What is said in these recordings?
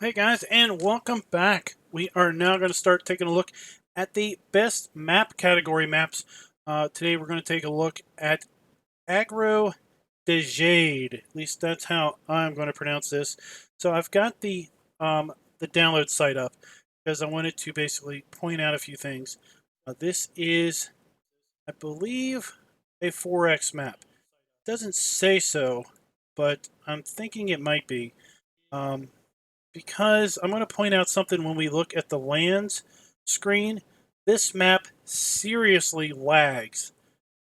Hey guys, and welcome back. We are now going to start taking a look at the best map category maps. Today we're going to take a look at Agrodaje. At least that's how I'm going to pronounce this. So I've got the download site up because I wanted to basically point out a few things. This is, I believe, a 4X map. It doesn't say so, but I'm thinking it might be. Because I'm going to point out something when we look at the lands screen. This map seriously lags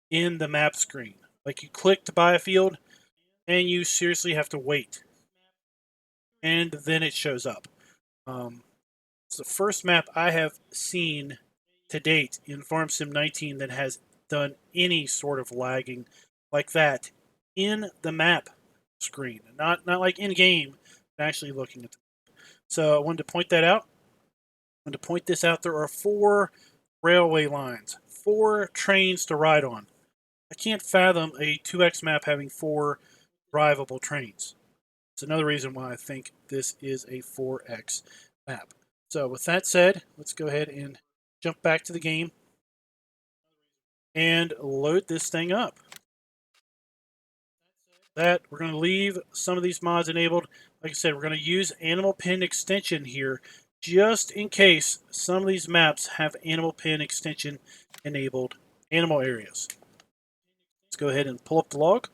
in the map screen. Like you click to buy a field and you seriously have to wait. And then it shows up. It's the first map I have seen to date in Farm Sim 19 that has done any sort of lagging like that in the map screen. Not like in game, but actually looking at the. So I wanted to point that out. And to point this out, there are 4 railway lines, 4 trains to ride on. I can't fathom a 2X map having 4 drivable trains. It's another reason why I think this is a 4X map. So with that said, let's go ahead and jump back to the game and load this thing up. We're going to leave some of these mods enabled. Like I said, we're going to use Animal Pen extension here just in case some of these maps have Animal Pen extension enabled animal areas. Let's go ahead and pull up the log.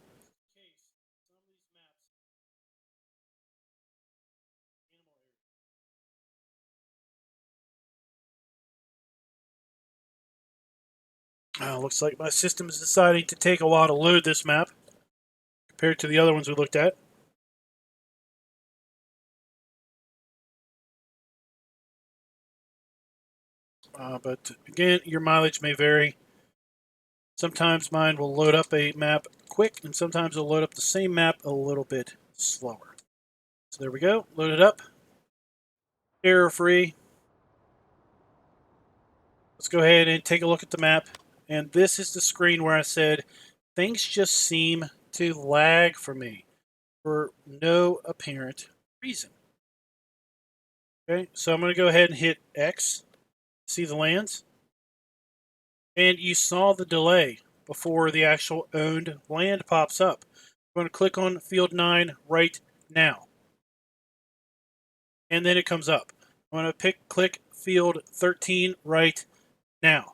Looks like my system is deciding to take a while to load this map compared to the other ones we looked at. But again, your mileage may vary. Sometimes mine will load up a map quick, and sometimes it'll load up the same map a little bit slower. So there we go, load it up. Error free. Let's go ahead and take a look at the map. And this is the screen where I said things just seem to lag for me for no apparent reason. Okay, so I'm going to go ahead and hit X, see the lands. And you saw the delay before the actual owned land pops up. I'm going to click on field 9 right now. And then it comes up. I'm going to click field 13 right now.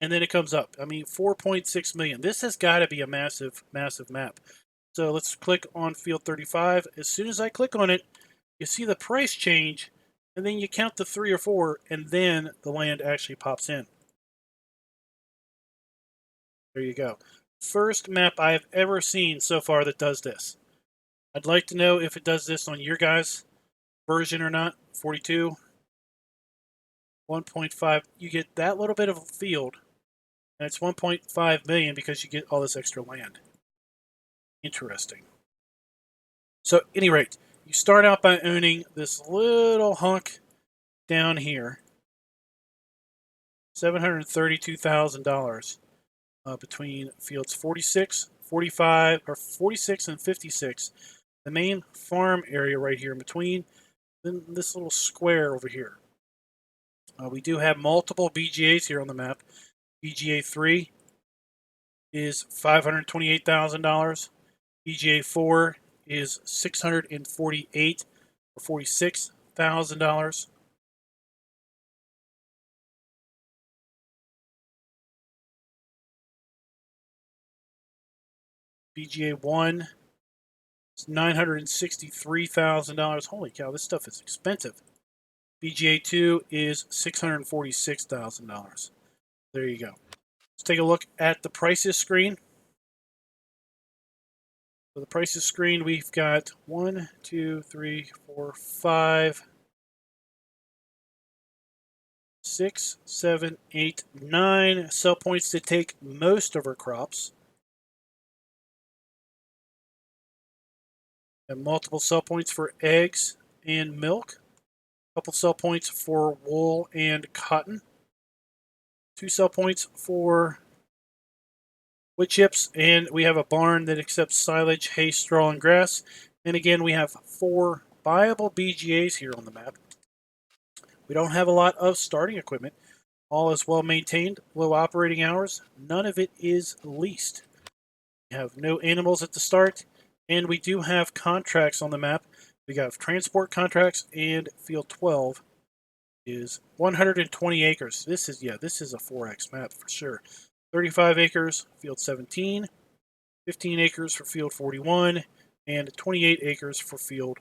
And then it comes up. I mean, 4.6 million. This has got to be a massive, massive map. So let's click on field 35. As soon as I click on it, you see the price change, and then you count the 3 or 4, and then the land actually pops in. There you go. First map I have ever seen so far that does this. I'd like to know if it does this on your guys' version or not. 42, 1.5. You get that little bit of a field, and it's 1.5 million because you get all this extra land. Interesting. So, at any rate, you start out by owning this little hunk down here, $732,000 between fields 46, 45, or 46 and 56. The main farm area right here in between, then this little square over here. We do have multiple BGAs here on the map. BGA 3 is $528,000. BGA 4 is $648 or $46,000. BGA 1 is $963,000. Holy cow, this stuff is expensive. BGA 2 is $646,000. There you go. Let's take a look at the prices screen. So the prices screen, we've got 1, 2, 3, 4, 5, 6, 7, 8, 9 sell points to take most of our crops. And multiple sell points for eggs and milk. A couple sell points for wool and cotton. 2 sell points for wood chips, and we have a barn that accepts silage, hay, straw, and grass. And again, we have 4 buyable BGAs here on the map. We don't have a lot of starting equipment. All is well maintained, low operating hours. None of it is leased. We have no animals at the start, and we do have contracts on the map. We got transport contracts, and field 12 is 120 acres. This is a 4X map for sure. 35 acres, field 17, 15 acres for field 41, and 28 acres for field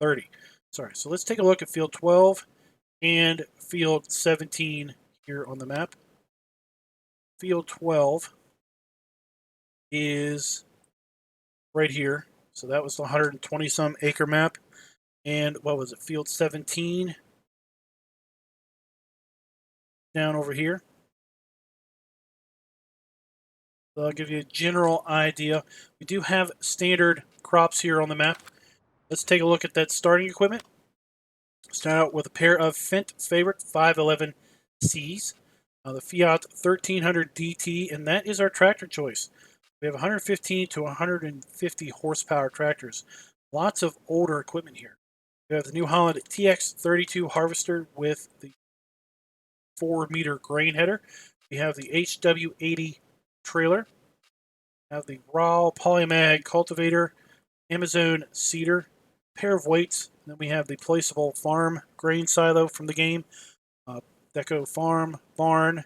30. Sorry, so let's take a look at field 12 and field 17 here on the map. Field 12 is right here. So that was the 120 some acre map. And what was it? Field 17 down over here. So I'll give you a general idea. We do have standard crops here on the map. Let's take a look at that starting equipment. Start out with a pair of Fendt Favorite 511Cs. The Fiat 1300 DT, and that is our tractor choice. We have 115 to 150 horsepower tractors. Lots of older equipment here. We have the New Holland TX32 harvester with the 4-meter grain header. We have the HW80 trailer. We have the Raw Polymag cultivator, Amazon seeder, pair of weights. And then we have the placeable farm grain silo from the game, Deco farm, barn,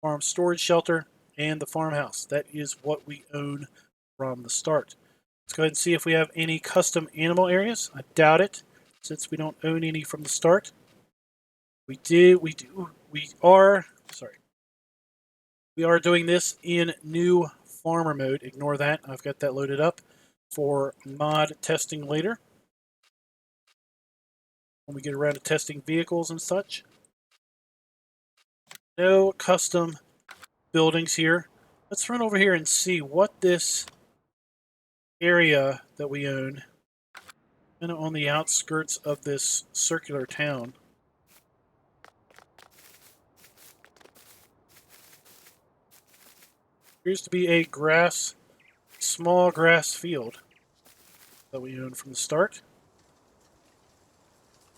farm storage shelter, and the farmhouse. That is what we own from the start. Let's go ahead and see if we have any custom animal areas. I doubt it, since we don't own any from the start. We are doing this in new farmer mode. Ignore that. I've got that loaded up for mod testing later, when we get around to testing vehicles and such. No custom buildings here. Let's run over here and see what this area that we own, kind of on the outskirts of this circular town. Appears to be a small grass field that we own from the start.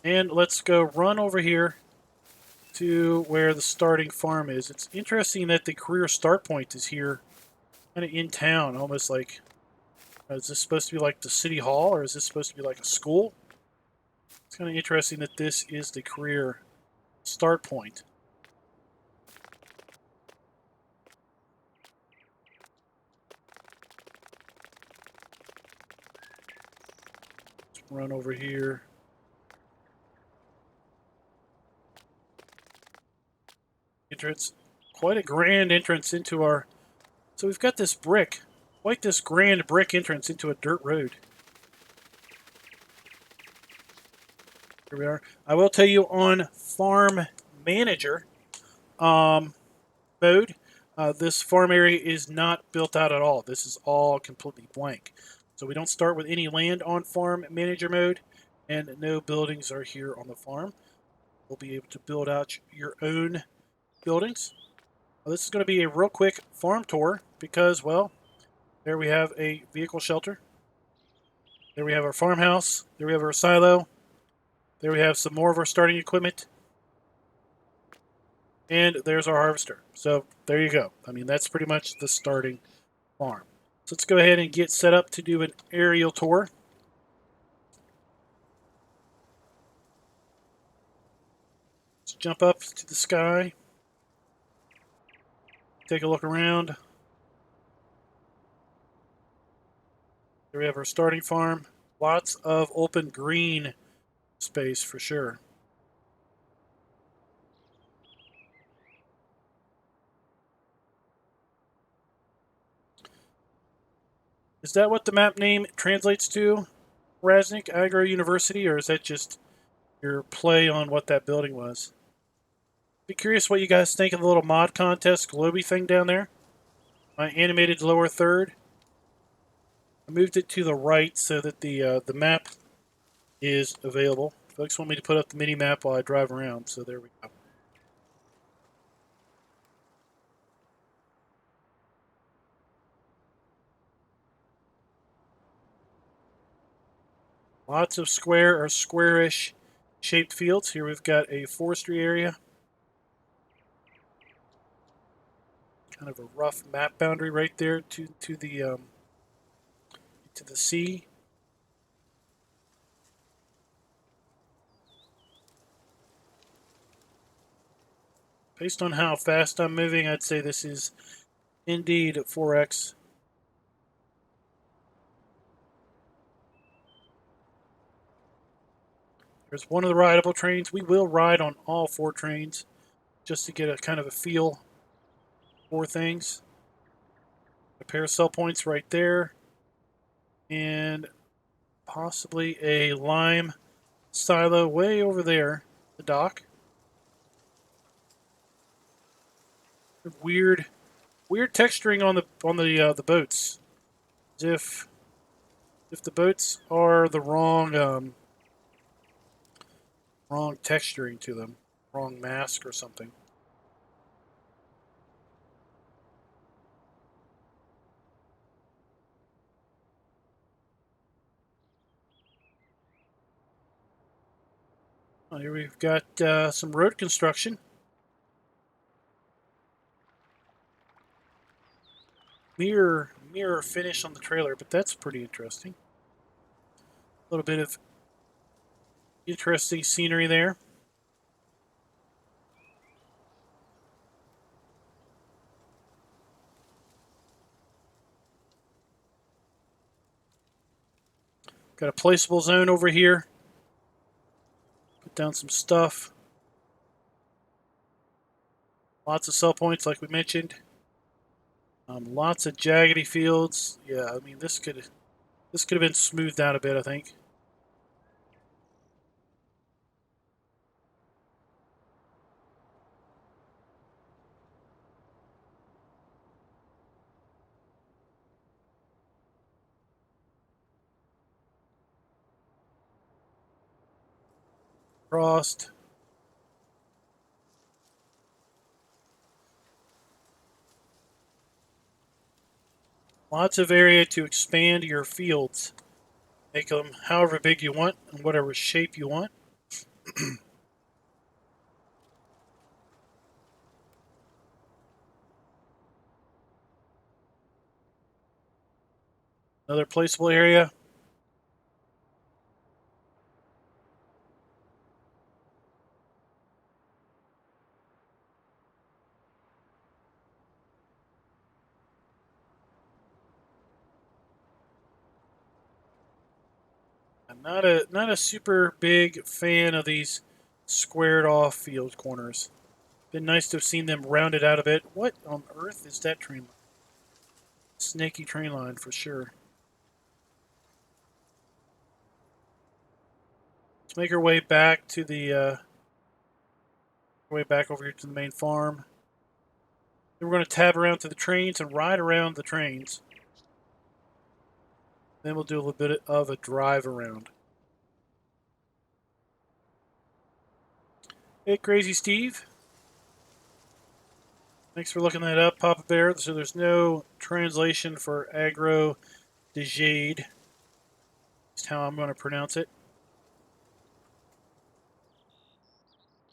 And let's go run over here to where the starting farm is. It's interesting that the career start point is here, kind of in town, almost like, is this supposed to be like the city hall, or is this supposed to be like a school? It's kind of interesting that this is the career start point. Let's run over here. Entrance, quite a grand entrance into our... So we've got this brick, quite this grand brick entrance into a dirt road. Here we are. I will tell you, on farm manager mode, this farm area is not built out at all. This is all completely blank. So we don't start with any land on farm manager mode, and no buildings are here on the farm. We'll be able to build out your own buildings. Well, this is going to be a real quick farm tour because, well, there we have a vehicle shelter. There we have our farmhouse. There we have our silo. There we have some more of our starting equipment. And there's our harvester. So there you go. I mean, that's pretty much the starting farm. So let's go ahead and get set up to do an aerial tour. Let's jump up to the sky. Take a look around. There we have our starting farm. Lots of open green space for sure. Is that what the map name translates to, Raznik Agro University, or is that just your play on what that building was? Be curious what you guys think of the little mod contest globy thing down there. My animated lower third. I moved it to the right so that the map is available. Folks want me to put up the mini map while I drive around, so there we go. Lots of square or squarish shaped fields. Here we've got a forestry area. Kind of a rough map boundary right there to the sea. Based on how fast I'm moving, I'd say this is indeed 4x. There's one of the rideable trains. We will ride on all 4 trains just to get a kind of a feel for things. A pair of sell points right there. And possibly a lime silo way over there, the dock. Weird texturing on the boats. As if the boats are the wrong texturing to them, wrong mask or something. Here we've got some road construction. Mirror finish on the trailer, but that's pretty interesting. A little bit of interesting scenery there. Got a placeable zone over here. Put down some stuff. Lots of sell points, like we mentioned. Lots of jaggedy fields. Yeah, I mean this could have been smoothed out a bit, I think. Frost. Lots of area to expand your fields. Make them however big you want and whatever shape you want. Another placeable area. I'm not a super big fan of these squared off field corners. Been nice to have seen them rounded out a bit. What on earth is that train line? Snaky train line for sure. Let's make our way back to the way back over here to the main farm. Then we're going to tab around to the trains and ride around the trains. Then we'll do a little bit of a drive around. Hey, Crazy Steve. Thanks for looking that up, Papa Bear. So there's no translation for Agrodaje. That's how I'm going to pronounce it.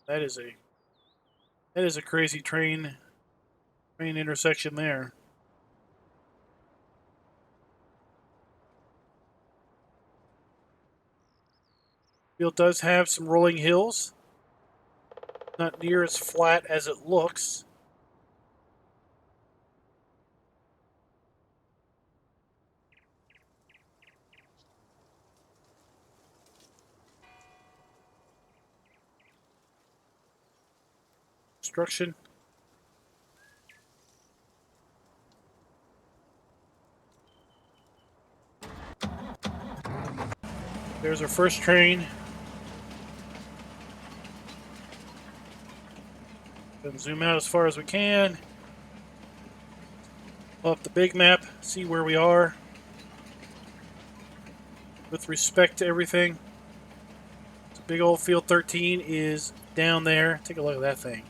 That is a crazy train intersection there. Field does have some rolling hills. Not near as flat as it looks. Construction. There's our first train. Then zoom out as far as we can. Pull up the big map, see where we are with respect to everything. So big old field 13 is down there. Take a look at that thing.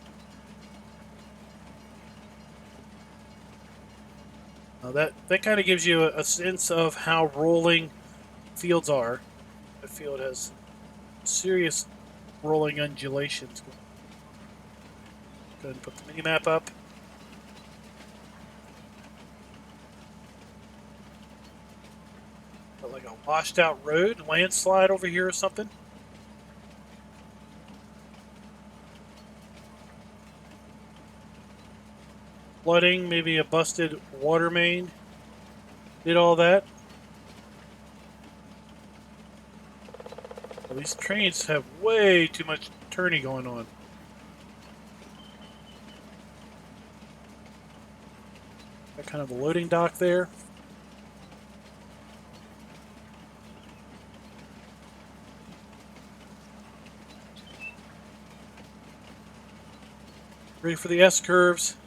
That kind of gives you a sense of how rolling fields are. The field has serious rolling undulations. Go ahead and put the mini map up. Got like a washed out road, landslide over here or something. Flooding, maybe a busted water main. Did all that. Well, these trains have way too much turning going on. Got kind of a loading dock there. Ready for the S-curves.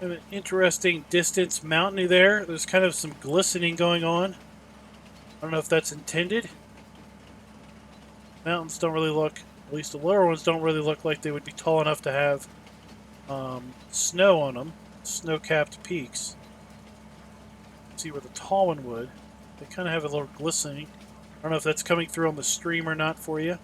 An interesting distance mountainy there. There's kind of some glistening going on. I don't know if that's intended. Mountains don't really look, at least the lower ones don't really look like they would be tall enough to have snow on them, snow-capped peaks. See where the tall one would. They kind of have a little glistening. I don't know if that's coming through on the stream or not for you.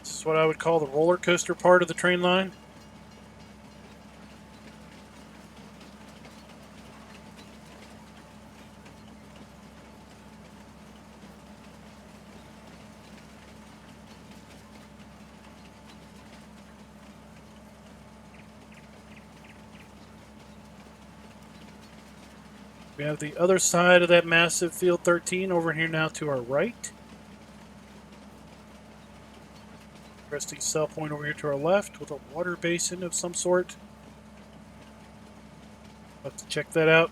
This is what I would call the roller coaster part of the train line. We have the other side of that massive field 13 over here now to our right. Interesting cell point over here to our left with a water basin of some sort. I'll have to check that out.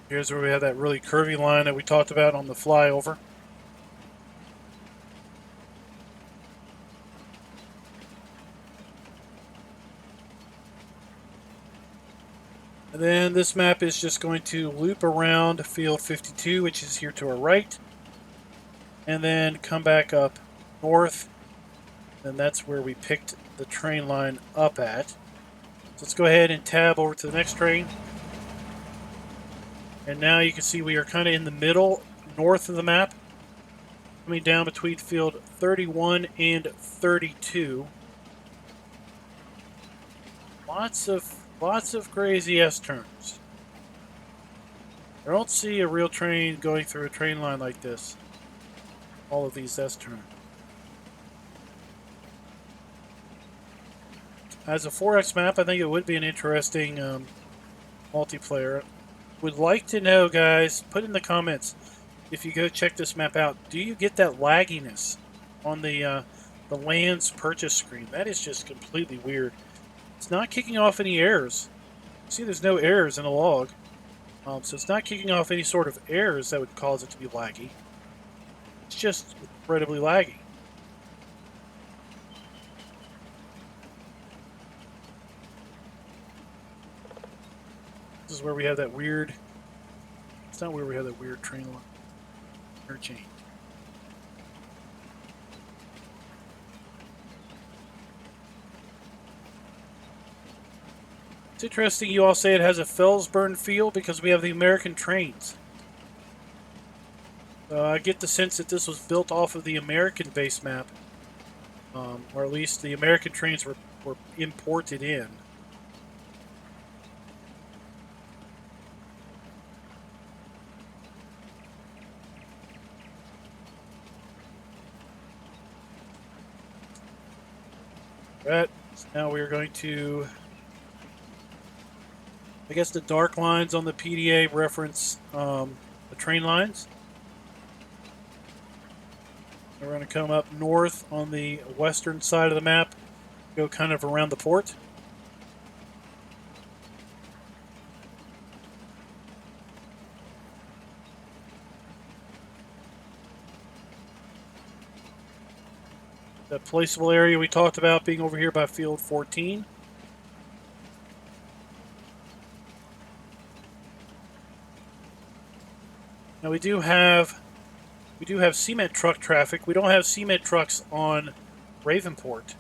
Here's where we have that really curvy line that we talked about on the flyover. And then this map is just going to loop around field 52, which is here to our right, and then come back up north, and that's where we picked the train line up at. So let's go ahead and tab over to the next train. And now you can see we are kind of in the middle, north of the map, coming down between field 31 and 32. Lots of crazy S-turns. I don't see a real train going through a train line like this. All of these S-turns. As a 4X map, I think it would be an interesting multiplayer. Would like to know, guys, put in the comments, if you go check this map out, do you get that lagginess on the lands purchase screen? That is just completely weird. It's not kicking off any errors. See, there's no errors in the log. So it's not kicking off any sort of errors that would cause it to be laggy. It's just incredibly laggy. This is where we have that weird... It's not where we have that weird train line. Interchange. It's interesting you all say it has a Felsburn feel because we have the American trains. I get the sense that this was built off of the American base map. Or at least the American trains were imported in. Right, so now we are going to... I guess the dark lines on the PDA reference the train lines. We're going to come up north on the western side of the map Go kind of around the port. The placeable area we talked about being over here by field 14. Now we do have cement truck traffic. We don't have cement trucks on Ravenport.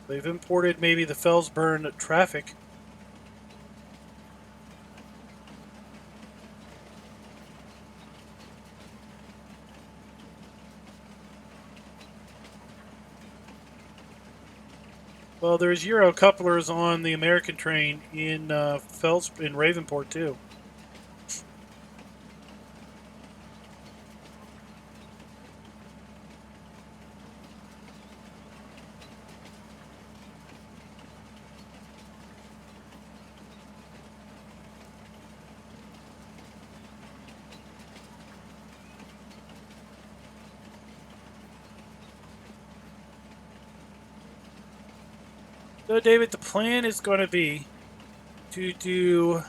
They've imported maybe the Fellsburn traffic. Well, there's Euro couplers on the American train in Ravenport too. So, David, the plan is going to be to do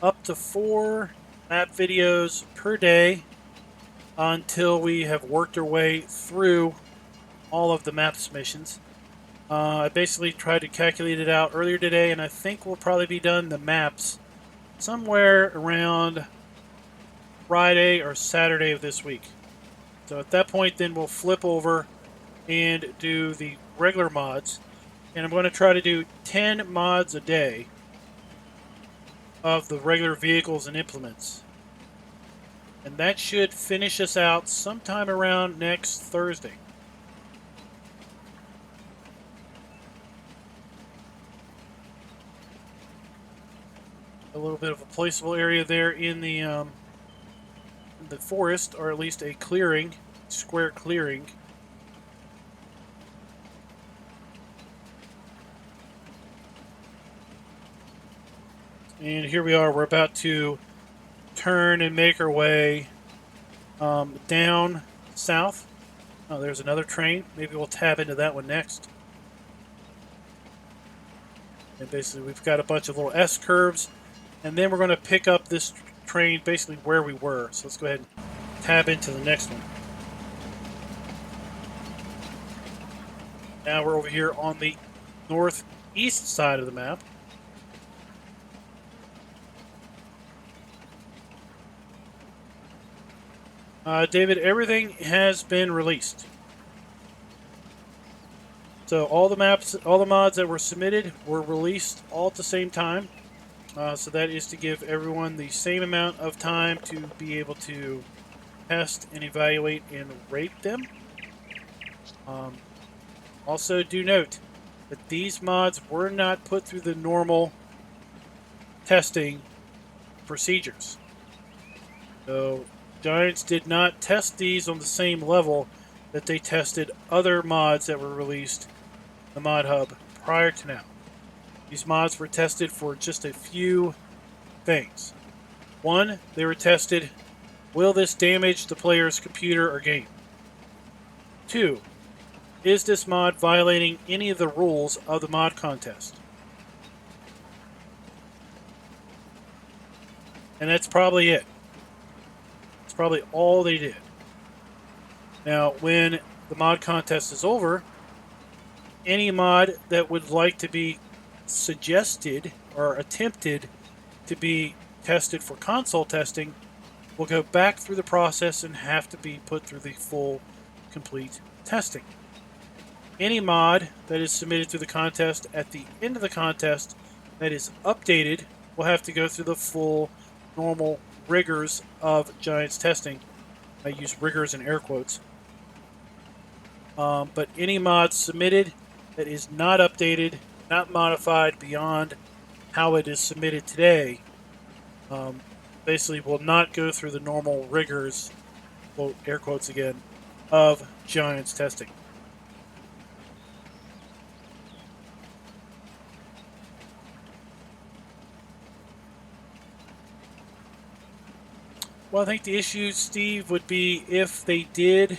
up to 4 map videos per day until we have worked our way through all of the map submissions. I basically tried to calculate it out earlier today, and I think we'll probably be done the maps somewhere around Friday or Saturday of this week. So at that point, then we'll flip over and do the regular mods. And I'm going to try to do 10 mods a day of the regular vehicles and implements. And that should finish us out sometime around next Thursday. A little bit of a placeable area there in the forest, or at least a clearing, square clearing. And here we are. We're about to turn and make our way down south. Oh, there's another train. Maybe we'll tab into that one next. And basically, we've got a bunch of little S curves. And then we're going to pick up this train basically where we were. So let's go ahead and tab into the next one. Now we're over here on the northeast side of the map. David, everything has been released. So all the mods that were submitted were released all at the same time. So that is to give everyone the same amount of time to be able to test and evaluate and rate them. Also, do note that these mods were not put through the normal testing procedures. So Giants did not test these on the same level that they tested other mods that were released in the Mod Hub prior to now. These mods were tested for just a few things. One, they were tested, will this damage the player's computer or game? 2, is this mod violating any of the rules of the mod contest? And that's probably it. That's probably all they did. Now, when the mod contest is over, any mod that would like to be suggested or attempted to be tested for console testing will go back through the process and have to be put through the full, complete testing. Any mod that is submitted through the contest at the end of the contest that is updated will have to go through the full, normal rigors of Giants testing. I use rigors in air quotes. But any mod submitted that is not updated, not modified beyond how it is submitted today, basically will not go through the normal rigors, quote, air quotes again, of Giants testing. Well, I think the issue, Steve, would be if they did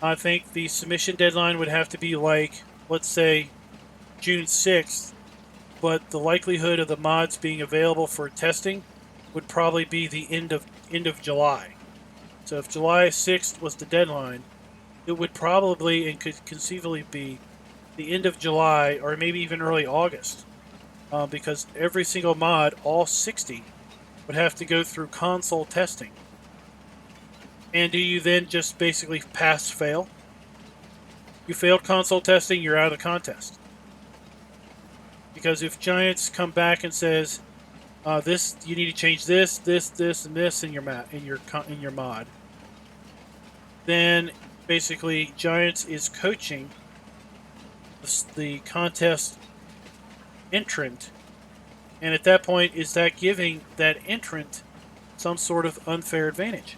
I think the submission deadline would have to be like, let's say, June 6th, but the likelihood of the mods being available for testing would probably be the end of July. So if July 6th was the deadline, it would probably and could conceivably be the end of July or maybe even early August, because every single mod, all 60, would have to go through console testing. And do you then just basically pass fail? You failed console testing, you're out of the contest. Because if Giants come back and says, this you need to change this, and this in your mod, then basically Giants is coaching the contest entrant, and at that point, is that giving that entrant some sort of unfair advantage?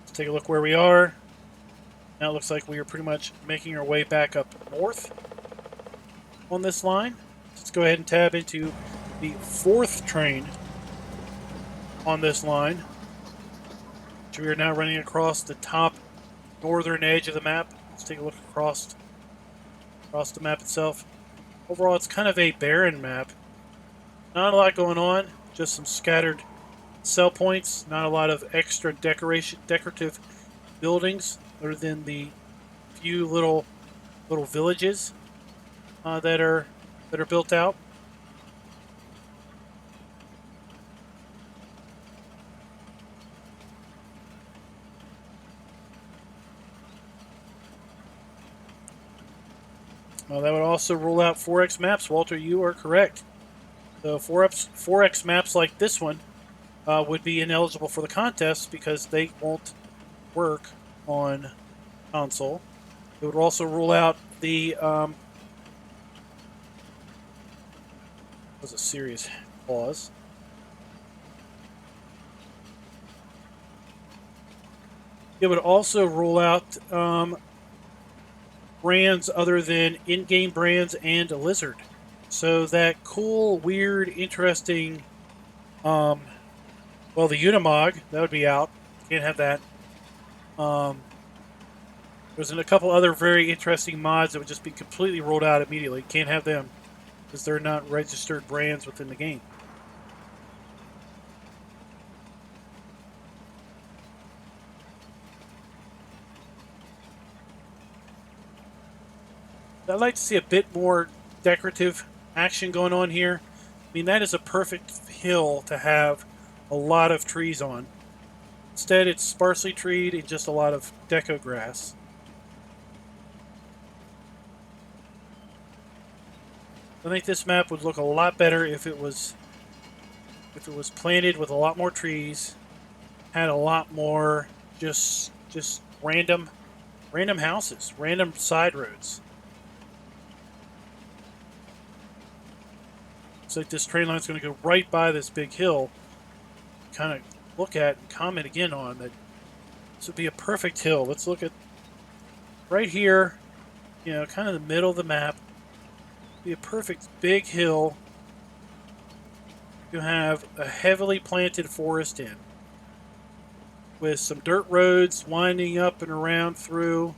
Let's take a look where we are. Now it looks like we are pretty much making our way back up north on this line. Let's go ahead and tab into the 4th train on this line, which we are now running across the top northern edge of the map. Let's take a look across the map itself. Overall, it's kind of a barren map. Not a lot going on, just some scattered cell points, not a lot of extra decorative buildings other than the few little villages that are built out. Well, that would also rule out 4X maps. Walter, you are correct. So 4X maps like this one would be ineligible for the contest because they won't work on console. It would also rule out the was a serious clause. It would also rule out brands other than in-game brands and a lizard. So that cool, weird, interesting, well, the Unimog, that would be out. Can't have that. There's a couple other very interesting mods that would just be completely rolled out immediately. Can't have them because they're not registered brands within the game. I'd like to see a bit more decorative action going on here. I mean, that is a perfect hill to have a lot of trees on. Instead, it's sparsely treed and just a lot of deco grass. I think this map would look a lot better if it was planted with a lot more trees, had a lot more just random houses, random side roads. Looks like this train line is going to go right by this big hill. Kind of look at and comment again on that. This would be a perfect hill. Let's look at right here, you know, kind of the middle of the map. Be a perfect big hill to have a heavily planted forest in, with some dirt roads winding up and around through,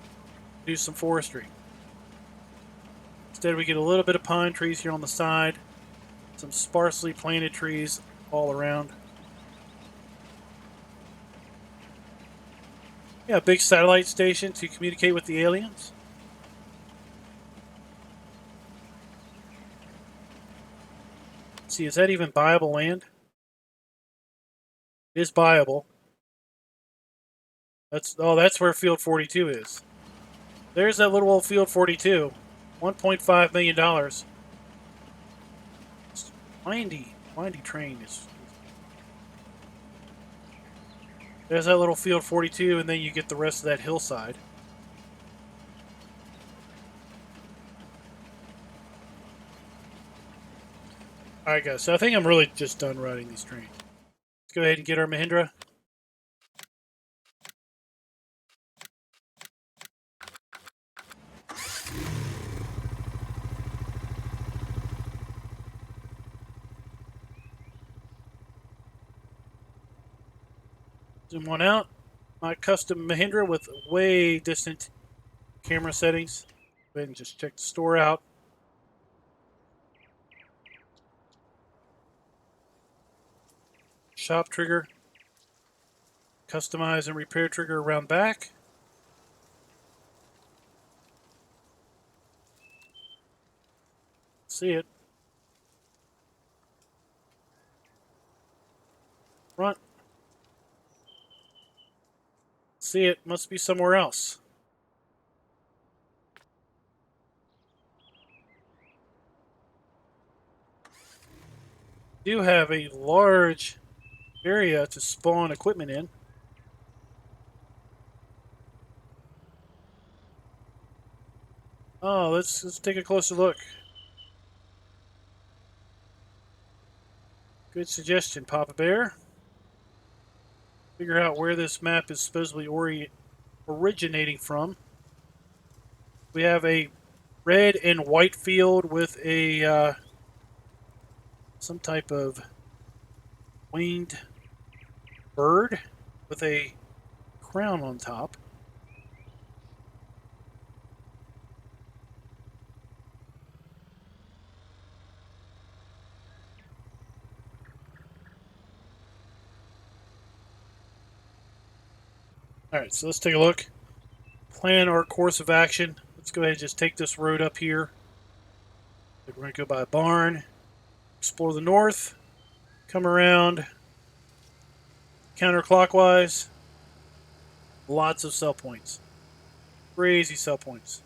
do some forestry. Instead, we get a little bit of pine trees here on the side, some sparsely planted trees all around. Yeah, a big satellite station to communicate with the aliens. Let's see, is that even buyable land? It is buyable. That's where Field 42 is. There's that little old Field 42. $1.5 million. Windy train is. There's that little Field 42, and then you get the rest of that hillside. Alright guys, so I think I'm really just done riding these trains. Let's go ahead and get our Mahindra. Zoom one out. My custom Mahindra with way distant camera settings. Go ahead and just check the store out. Shop trigger. Customize and repair trigger around back. See it. Front. See it. Must be somewhere else. Do have a large area to spawn equipment in. Oh, let's take a closer look. Good suggestion, Papa Bear. Figure out where this map is supposedly originating from. We have a red and white field with a some type of winged bird with a crown on top. Alright, so let's take a look. Plan our course of action. Let's go ahead and just take this road up here. We're going to go by a barn, explore the north, come around counterclockwise. Lots of sell points. Crazy sell points.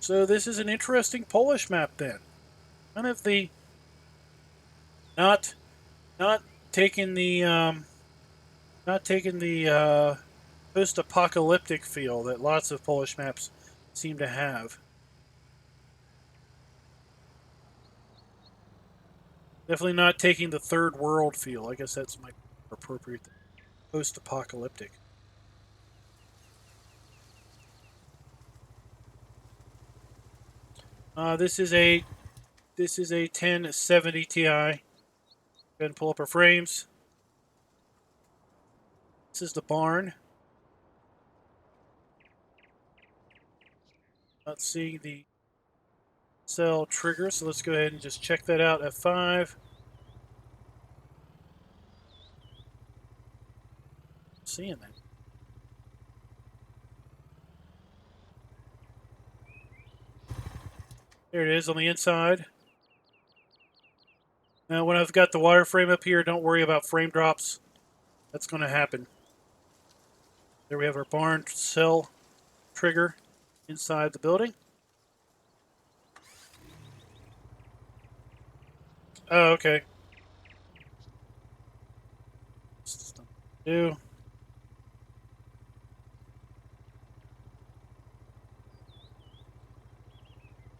So this is an interesting Polish map then. Kind of the not taking the post-apocalyptic feel that lots of Polish maps seem to have. Definitely not taking the third world feel. I guess that's my appropriate post-apocalyptic. This is a 1070 Ti. Go ahead and pull up our frames. This is the barn. Not seeing the cell trigger, so let's go ahead and just check that out. F5. Seeing that. There it is on the inside. Now, when I've got the wireframe up here, don't worry about frame drops. That's going to happen. There we have our barn cell trigger inside the building. Oh, okay. Do.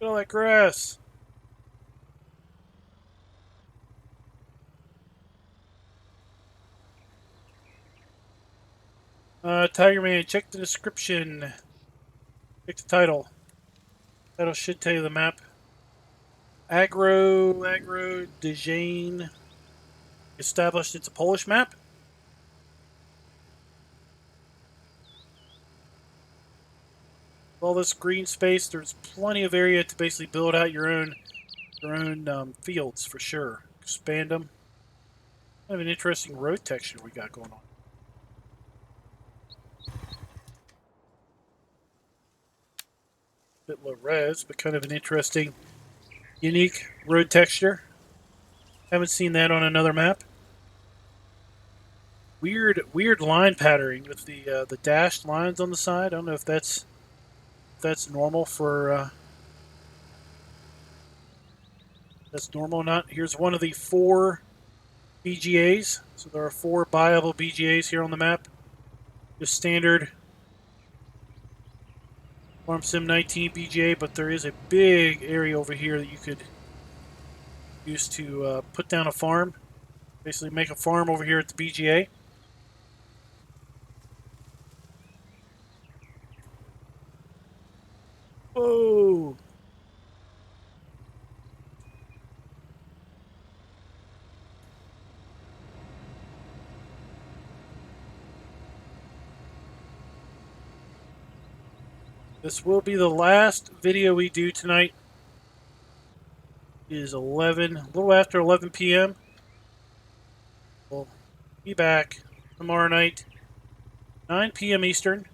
Look at all that grass. Tiger Man, check the description. Check the title. Title should tell you the map. Agrodaje established. It's a Polish map. All this green space, there's plenty of area to basically build out your own fields for sure. Expand them. Kind of an interesting road texture we got going on. Bit low res, but kind of an interesting, unique road texture. Haven't seen that on another map. Weird line patterning with the dashed lines on the side. I don't know if that's normal for that's normal or not. Here's one of the 4 BGAs. So there are 4 viable BGAs here on the map. Just standard Farm Sim 19 BGA, but there is a big area over here that you could use to put down a farm. Basically make a farm over here at the BGA. Whoa! This will be the last video we do tonight. It is 11, a little after 11 p.m. We'll be back tomorrow night, 9 p.m. Eastern.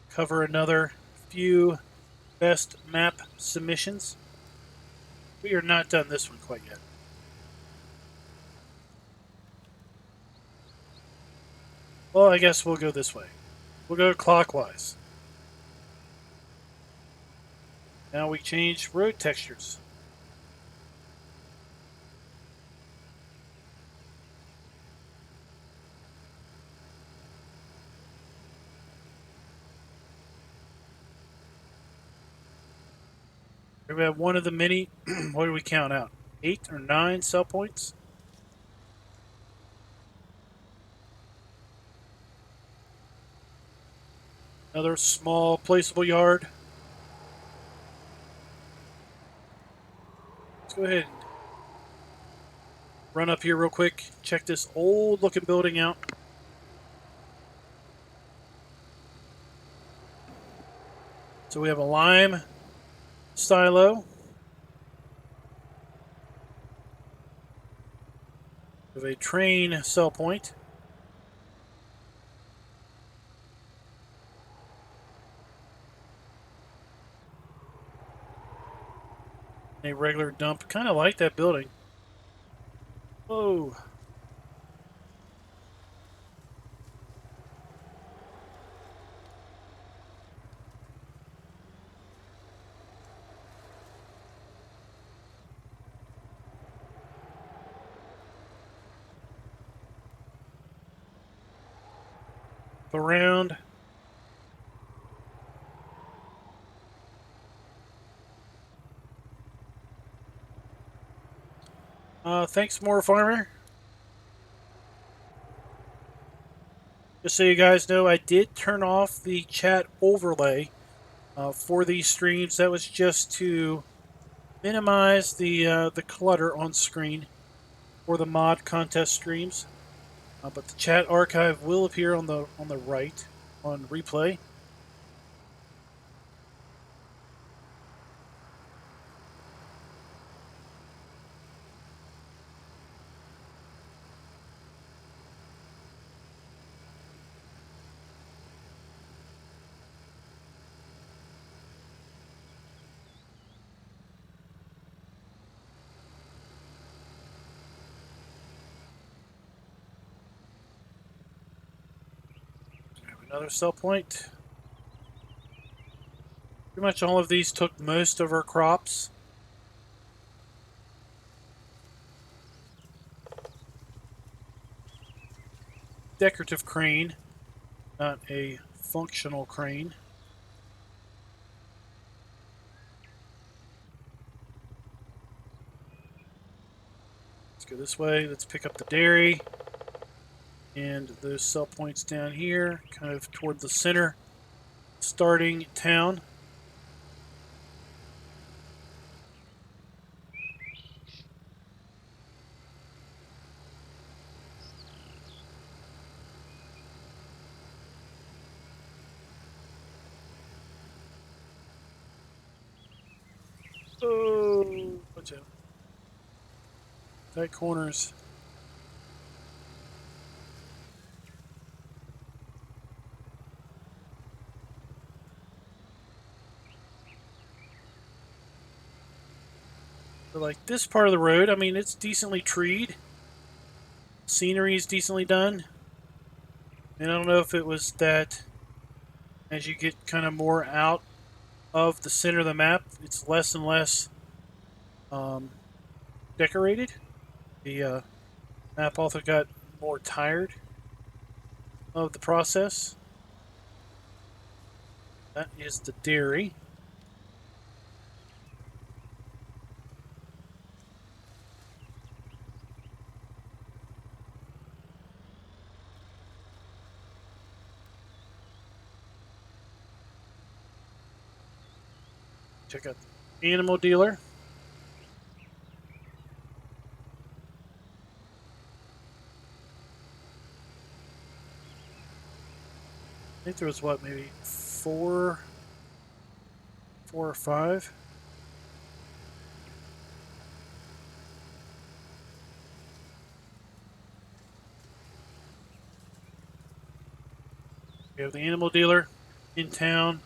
Cover another few best map submissions. We are not done this one quite yet. Well, I guess we'll go this way. We'll go clockwise. Now we change road textures. We have one of the many, what do we count out? 8 or 9 cell points? Another small placeable yard. Let's go ahead and run up here real quick. Check this old looking building out. So we have a lime silo. We have a train cell point. A regular dump. Kind of like that building. Whoa. Around. Thanks, more farmer. Just so you guys know, I did turn off the chat overlay for these streams. That was just to minimize the clutter on screen for the mod contest streams. But the chat archive will appear on the right on replay. Another cell point. Pretty much all of these took most of our crops. Decorative crane, not a functional crane. Let's go this way. Let's pick up the dairy. And those cell points down here, kind of toward the center, starting town. Oh, watch out. Tight corners. So like this part of the road, I mean, it's decently treed. Scenery is decently done. And I don't know if it was that as you get kind of more out of the center of the map, it's less and less decorated. The map also got more tired of the process. That is the dairy. Check out the animal dealer. I think there was what, maybe 4 or 5. We have the animal dealer in town.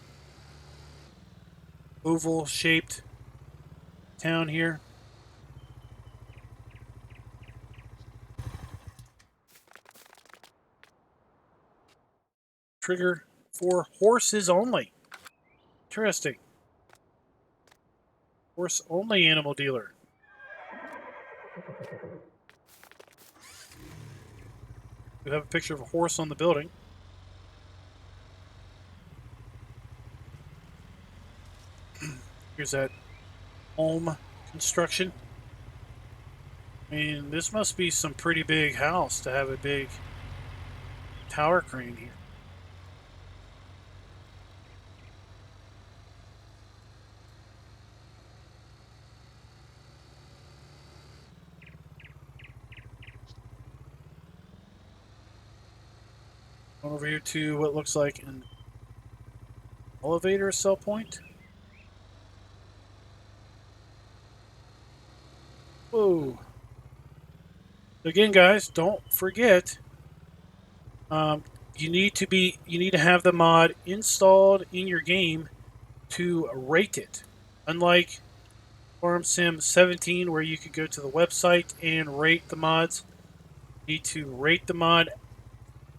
Oval shaped town here. Trigger for horses only. Interesting. Horse only animal dealer. We have a picture of a horse on the building. Here's that home construction. I mean, this must be some pretty big house to have a big tower crane here. Going over here to what looks like an elevator cell point. Whoa. Again, guys, don't forget, you need to have the mod installed in your game to rate it. Unlike Farm Sim 17, where you could go to the website and rate the mods, you need to rate the mod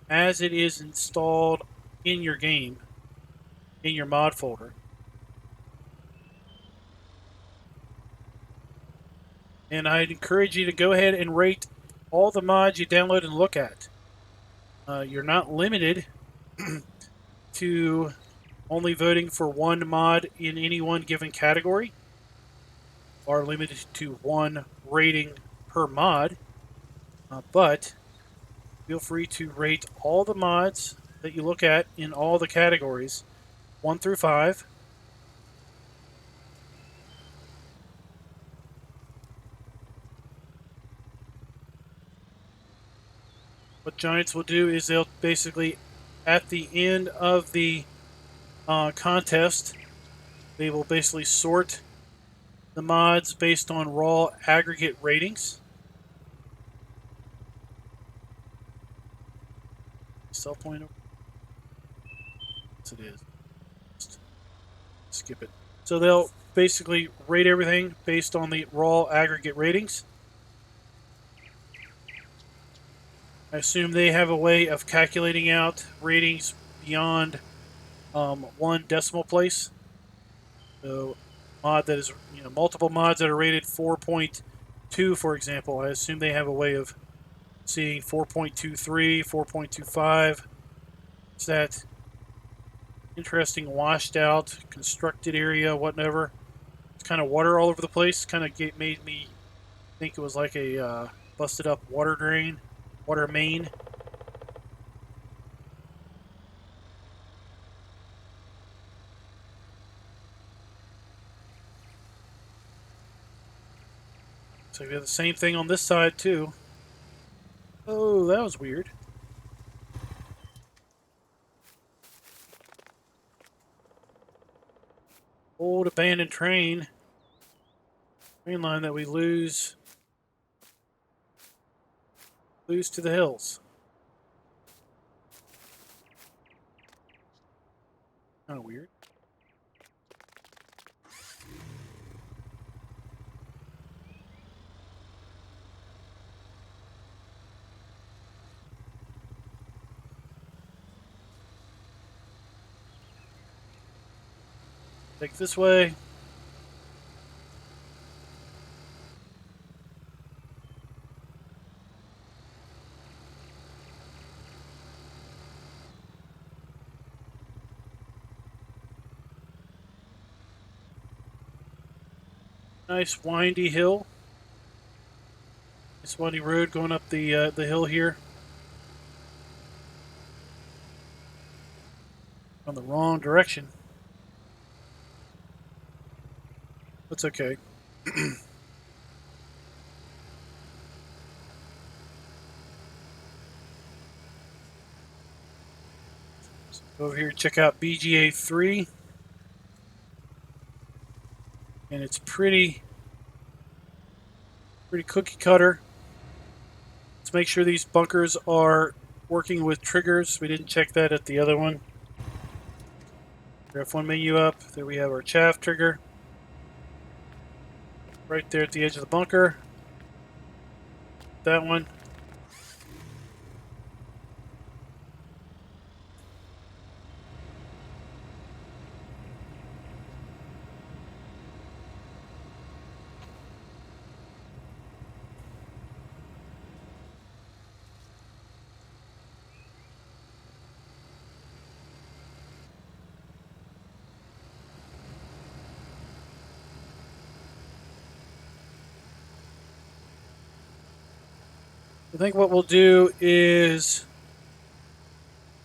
as it is installed in your game, in your mod folder. And I'd encourage you to go ahead and rate all the mods you download and look at. You're not limited to only voting for one mod in any one given category, or limited to one rating per mod, but feel free to rate all the mods that you look at in all the categories, 1 through 5. What Giants will do is they'll basically, at the end of the contest, they will basically sort the mods based on raw aggregate ratings. Cell point. Yes, it is. Just skip it. So they'll basically rate everything based on the raw aggregate ratings. I assume they have a way of calculating out ratings beyond 1 decimal place. So mod that is, multiple mods that are rated 4.2, for example, I assume they have a way of seeing 4.23, 4.25. It's that interesting washed out constructed area, whatever. It's kind of water all over the place. Kind of made me think it was like a busted up water main. So we have the same thing on this side too. Oh, that was weird. Old abandoned train line that we lose to the hills. Kind of weird. Take this way. Nice windy hill. Nice windy road going up the hill here. On the wrong direction. That's okay. Over here, check out BGA 3. And it's pretty cookie cutter. Let's make sure these bunkers are working with triggers. We didn't check that at the other one. F1 menu up. There we have our chaff trigger. Right there at the edge of the bunker. That one. I think what we'll do is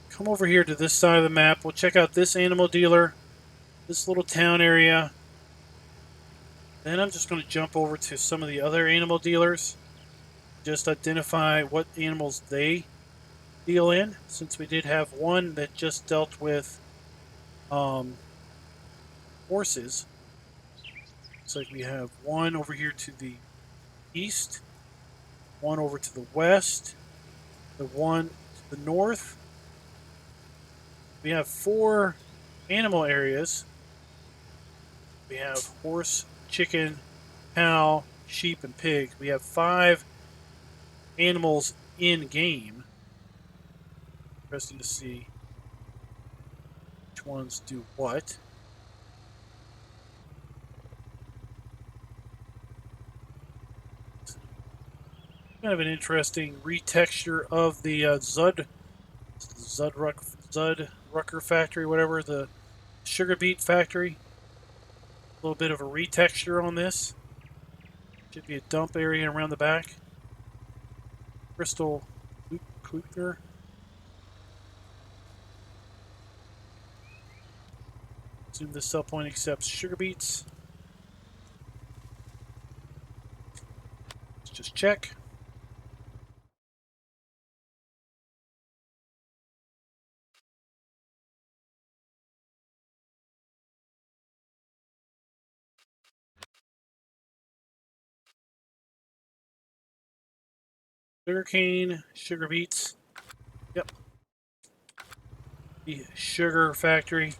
come over here to this side of the map. We'll check out this animal dealer, this little town area. Then I'm just going to jump over to some of the other animal dealers. Just identify what animals they deal in, since we did have one that just dealt with horses. Looks like we have one over here to the east, one over to the west, the one to the north. We have 4 animal areas. We have horse, chicken, cow, sheep, and pig. We have 5 animals in game. Interesting to see which ones do what. Kind of an interesting retexture of the Zudrucker factory, whatever, the sugar beet factory. A little bit of a retexture on this. Should be a dump area around the back. Crystal Kluger. Assume this sell point accepts sugar beets. Let's just check. Sugarcane, sugar beets. Yep. The sugar factory.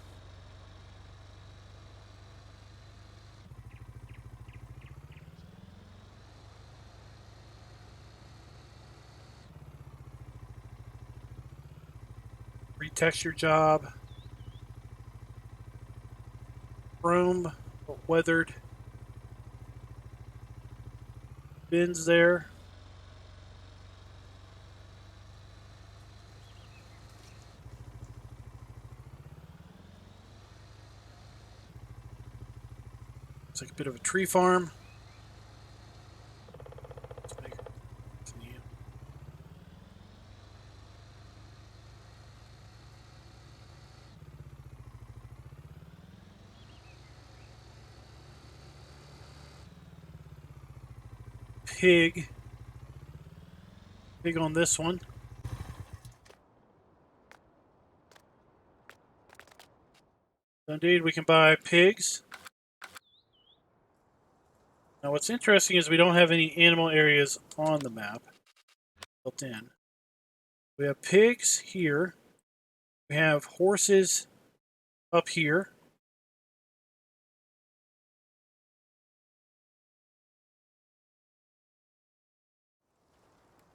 Retexture job. Chrome, weathered. Bins there. Looks like a bit of a tree farm. Pig on this one. So indeed, we can buy pigs. Now what's interesting is we don't have any animal areas on the map built in. We have pigs here. We have horses up here.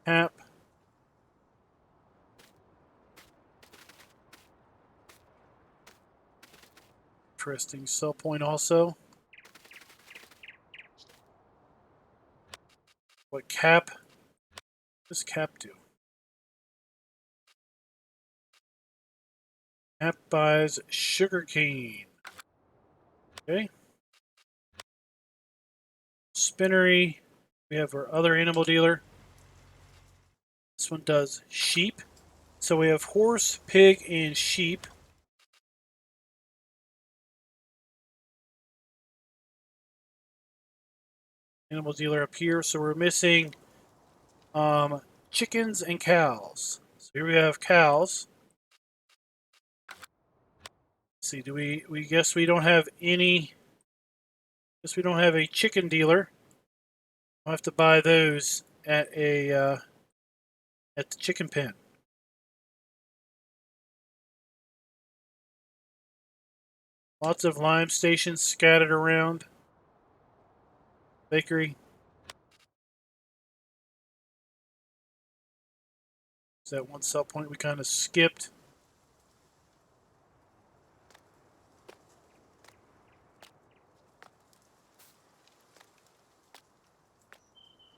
Hap. Interesting sell point also. What cap? What does cap do? Cap buys sugarcane. Okay. Spinnery. We have our other animal dealer. This one does sheep. So we have horse, pig, and sheep. Animal dealer up here. So we're missing chickens and cows. So here we have cows. see, do we guess we don't have any. Guess we don't have a chicken dealer. I'll have to buy those at the chicken pen. Lots of lime stations scattered around. Bakery. Is that one sell point we kind of skipped?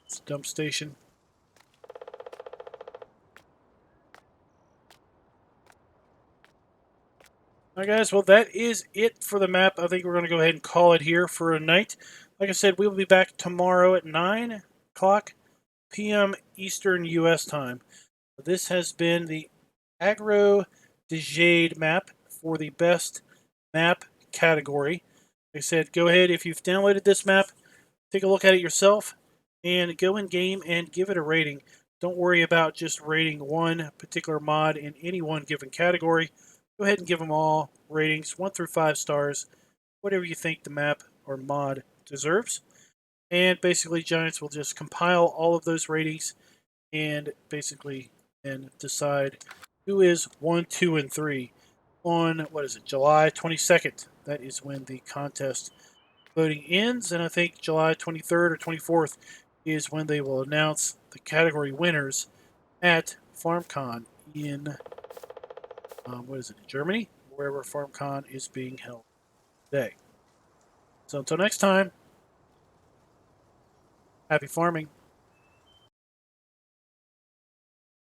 It's a dump station. Alright guys, well that is it for the map. I think we're going to go ahead and call it here for a night. Like I said, we will be back tomorrow at 9 o'clock p.m. Eastern U.S. time. This has been the Agrodaje map for the best map category. Like I said, go ahead, if you've downloaded this map, take a look at it yourself and go in game and give it a rating. Don't worry about just rating one particular mod in any one given category. Go ahead and give them all ratings, 1 through 5 stars, whatever you think the map or mod deserves. And basically, Giants will just compile all of those ratings and basically then decide who is 1, 2, and 3 on, what is it, July 22nd. That is when the contest voting ends, and I think July 23rd or 24th is when they will announce the category winners at FarmCon in, what is it, in Germany? Wherever FarmCon is being held today. So until next time, happy farming.